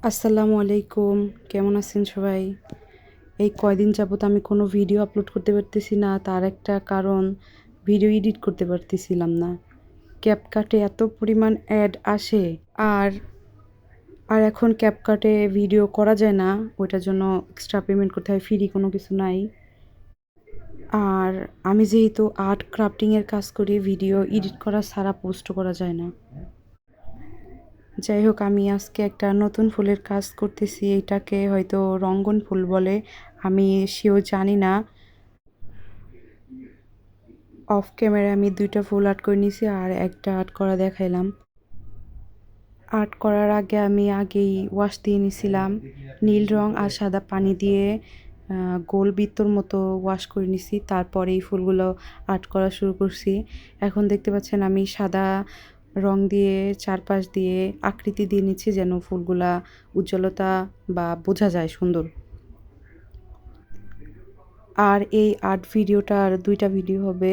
আসসালামু আলাইকুম। কেমন আছেন সবাই? এই কয়দিন যাবত আমি কোনো ভিডিও আপলোড করতে পারতেছি না। তার একটা কারণ ভিডিও এডিট করতে পারতেছিলাম না। ক্যাপকাটে এত পরিমাণ অ্যাড আসে আর এখন ক্যাপকাটে ভিডিও করা যায় না। ওইটার জন্য এক্সট্রা পেমেন্ট করতে হয়। ফ্রি কোনো কিছু নাই। আর আমি যেহেতু আর্ট ক্রাফটিং এর কাজ করি, ভিডিও এডিট করা ছাড়া পোস্টও করা যায় না। যাই হোক, আমি আজকে একটা নতুন ফুলের কাজ করতেছি। এটাকে হয়তো রঙ্গন ফুল বলে, আমি শিওর জানি না। অফ ক্যামেরায় আমি ২টা ফুল আর্ট করে নিয়েছি আর একটা আর্ট করা দেখাইলাম। আর্ট করার আগে আমি আগেই ওয়াশ দিয়ে নিছিলাম নীল রং আর সাদা পানি দিয়ে, গোল বৃত্তর মতো ওয়াশ করে নিছি। তারপরে এই ফুলগুলো আর্ট করা শুরু করছি। এখন দেখতে পাচ্ছেন আমি সাদা রং দিয়ে চারপাশ দিয়ে আকৃতি দিয়ে নিচ্ছি, যেন ফুলগুলা উজ্জ্বলতা বা বোঝা যায় সুন্দর। আর এই আর্ট ভিডিওটার ২টা ভিডিও হবে।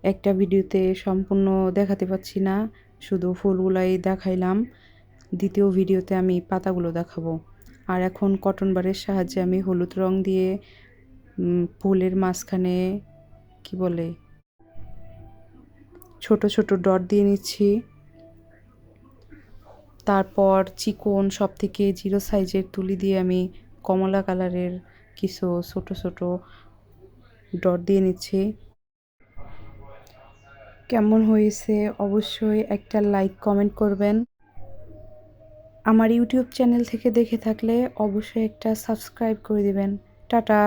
একটা ভিডিওতে সম্পূর্ণ দেখাতে পাচ্ছি না, শুধু ফুলগুলাই দেখাইলাম। দ্বিতীয় ভিডিওতে আমি পাতাগুলো দেখাবো। আর এখন কটন বারের সাহায্যে আমি হলুদ রং দিয়ে ফুলের মাঝখানে কি বলে ছোট ছোট ডট দিয়ে নিচ্ছি। তারপর চিকন সবথেকে 0 সাইজের তুলি দিয়ে আমি কমলা কালারের কিছু ছোট ছোট ডট দিয়ে নিচ্ছি। কেমন হয়েছে অবশ্যই একটা লাইক কমেন্ট করবেন। আমার ইউটিউব চ্যানেল থেকে দেখে থাকলে অবশ্যই একটা সাবস্ক্রাইব করে দিবেন। টাটা।